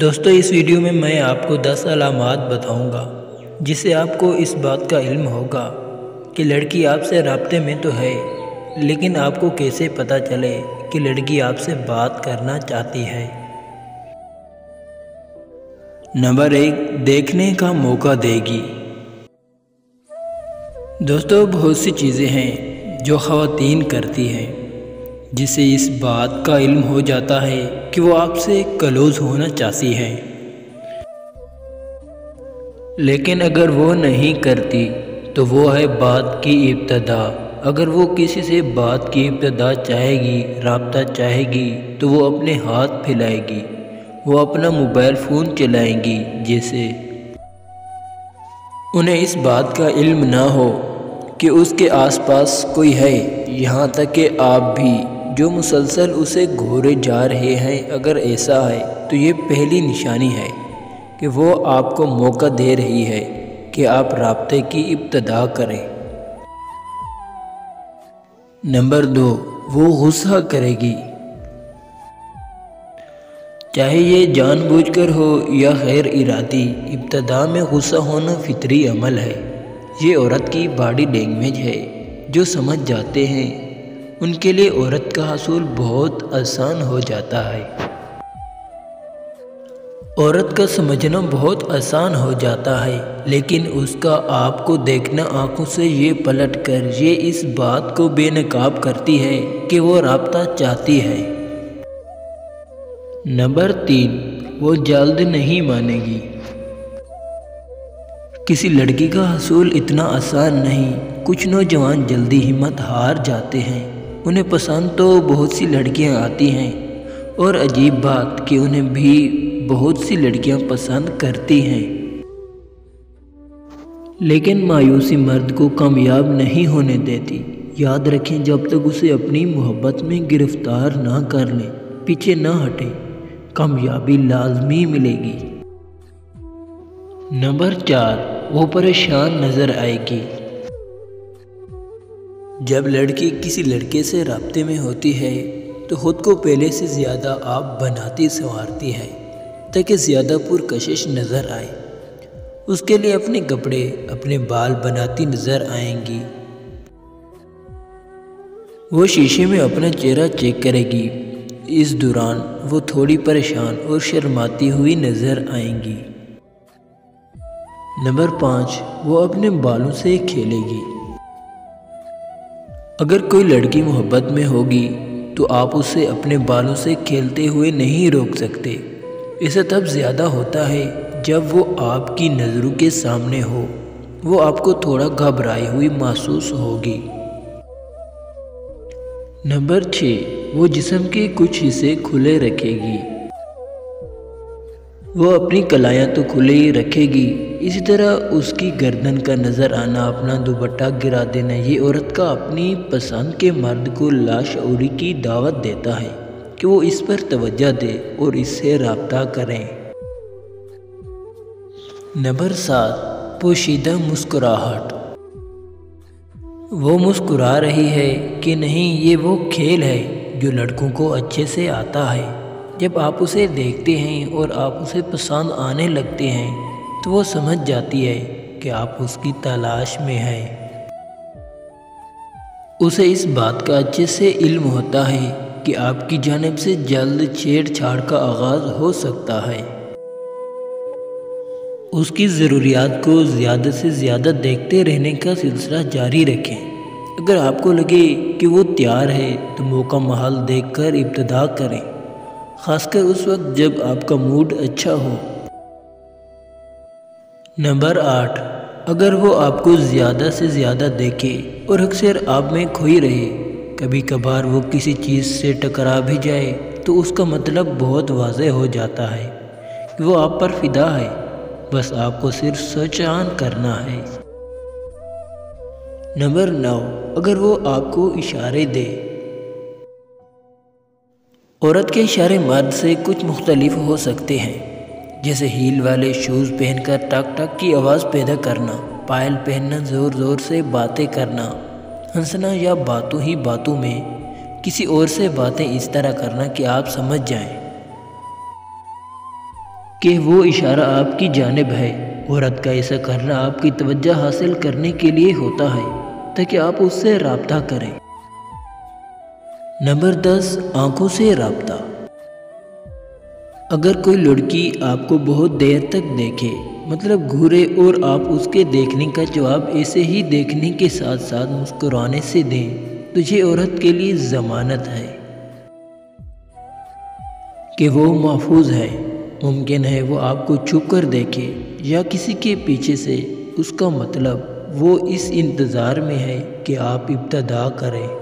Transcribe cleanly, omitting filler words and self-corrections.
دوستو اس ویڈیو میں آپ کو 10 علامات بتاؤں گا جس سے آپ کو اس بات کا علم ہوگا کہ لڑکی آپ سے رابطے میں تو ہے، لیکن آپ کو کیسے پتہ چلے کہ لڑکی آپ سے بات کرنا چاہتی ہے۔ نمبر 1، دیکھنے کا موقع دے گی۔ دوستو بہت سی چیزیں ہیں جو خواتین کرتی ہیں جس سے اس بات کا علم ہو جاتا ہے کہ وہ آپ سے کلوز ہونا چاہتی ہے، لیکن اگر وہ نہیں کرتی تو وہ ہے بات کی ابتدا۔ اگر وہ کسی سے بات کی ابتدا چاہے گی، رابطہ چاہے گی تو وہ اپنے ہاتھ پھیلائے گی، وہ اپنا موبائل فون چلائیں گی جیسے انہیں اس بات کا علم نہ ہو کہ اس کے آس پاس کوئی ہے، یہاں تک کہ آپ بھی جو مسلسل اسے گھورے جا رہے ہیں۔ اگر ایسا ہے تو یہ پہلی نشانی ہے کہ وہ آپ کو موقع دے رہی ہے کہ آپ رابطے کی ابتدا کریں۔ نمبر 2، وہ غصہ کرے گی، چاہے یہ جان بوجھ کر ہو یا غیر ارادی۔ ابتدا میں غصہ ہونا فطری عمل ہے، یہ عورت کی باڈی لینگویج ہے۔ جو سمجھ جاتے ہیں ان کے لیے عورت کا حصول بہت آسان ہو جاتا ہے۔ عورت کا سمجھنا بہت آسان ہو جاتا ہے، لیکن اس کا آپ کو دیکھنا آنکھوں سے یہ پلٹ کر یہ اس بات کو بے نقاب کرتی ہے کہ وہ رابطہ چاہتی ہے۔ نمبر 3، وہ جلد نہیں مانے گی۔ کسی لڑکی کا حصول اتنا آسان نہیں۔ کچھ نوجوان جلدی ہمت ہار جاتے ہیں۔ انہیں پسند تو بہت سی لڑکیاں آتی ہیں، اور عجیب بات کہ انہیں بھی بہت سی لڑکیاں پسند کرتی ہیں، لیکن مایوسی مرد کو کامیاب نہیں ہونے دیتی۔ یاد رکھیں، جب تک اسے اپنی محبت میں گرفتار نہ کر لیں، پیچھے نہ ہٹیں، کامیابی لازمی ملے گی۔ نمبر 4، وہ پریشان نظر آئے گی۔ جب لڑکی کسی لڑکے سے رابطے میں ہوتی ہے تو خود کو پہلے سے زیادہ آپ بناتی سنوارتی ہے تاکہ زیادہ پرکشش نظر آئے۔ اس کے لیے اپنے کپڑے، اپنے بال بناتی نظر آئیں گی۔ وہ شیشے میں اپنا چہرہ چیک کرے گی، اس دوران وہ تھوڑی پریشان اور شرماتی ہوئی نظر آئیں گی۔ نمبر 5، وہ اپنے بالوں سے کھیلے گی۔ اگر کوئی لڑکی محبت میں ہوگی تو آپ اسے اپنے بالوں سے کھیلتے ہوئے نہیں روک سکتے۔ ایسا تب زیادہ ہوتا ہے جب وہ آپ کی نظروں کے سامنے ہو۔ وہ آپ کو تھوڑا گھبرائی ہوئی محسوس ہوگی۔ نمبر 6، وہ جسم کے کچھ حصے کھلے رکھے گی۔ وہ اپنی کلائیاں تو کھلے ہی رکھے گی، اسی طرح اس کی گردن کا نظر آنا، اپنا دوپٹہ گرا دینا، یہ عورت کا اپنی پسند کے مرد کو لاشعوری کی دعوت دیتا ہے کہ وہ اس پر توجہ دے اور اس سے رابطہ کریں۔ نمبر 7، پوشیدہ مسکراہٹ۔ وہ مسکرا رہی ہے کہ نہیں، یہ وہ کھیل ہے جو لڑکوں کو اچھے سے آتا ہے۔ جب آپ اسے دیکھتے ہیں اور آپ اسے پسند آنے لگتے ہیں تو وہ سمجھ جاتی ہے کہ آپ اس کی تلاش میں ہیں۔ اسے اس بات کا اچھے سے علم ہوتا ہے کہ آپ کی جانب سے جلد چھیڑ چھاڑ کا آغاز ہو سکتا ہے۔ اس کی ضروریات کو زیادہ سے زیادہ دیکھتے رہنے کا سلسلہ جاری رکھیں۔ اگر آپ کو لگے کہ وہ تیار ہے تو موقع محال دیکھ کر ابتدا کریں، خاص کر اس وقت جب آپ کا موڈ اچھا ہو۔ نمبر 8، اگر وہ آپ کو زیادہ سے زیادہ دیکھے اور اکثر آپ میں کھوئی رہے، کبھی کبھار وہ کسی چیز سے ٹکرا بھی جائے تو اس کا مطلب بہت واضح ہو جاتا ہے کہ وہ آپ پر فدا ہے، بس آپ کو صرف سوچان کرنا ہے۔ نمبر 9، اگر وہ آپ کو اشارے دے۔ عورت کے اشارے مرد سے کچھ مختلف ہو سکتے ہیں، جیسے ہیل والے شوز پہن کر ٹک ٹک کی آواز پیدا کرنا، پائل پہننا، زور زور سے باتیں کرنا، ہنسنا، یا باتوں ہی باتوں میں کسی اور سے باتیں اس طرح کرنا کہ آپ سمجھ جائیں۔ کہ وہ اشارہ آپ کی جانب ہے۔ عورت کا ایسا کرنا آپ کی توجہ حاصل کرنے کے لیے ہوتا ہے تاکہ آپ اس سے رابطہ کریں۔ نمبر 10، آنکھوں سے رابطہ۔ اگر کوئی لڑکی آپ کو بہت دیر تک دیکھے، مطلب گھورے، اور آپ اس کے دیکھنے کا جواب ایسے ہی دیکھنے کے ساتھ ساتھ مسکرانے سے دیں تو یہ عورت کے لیے ضمانت ہے کہ وہ محفوظ ہے۔ ممکن ہے وہ آپ کو چھپ کر دیکھے یا کسی کے پیچھے سے، اس کا مطلب وہ اس انتظار میں ہے کہ آپ ابتدا کریں۔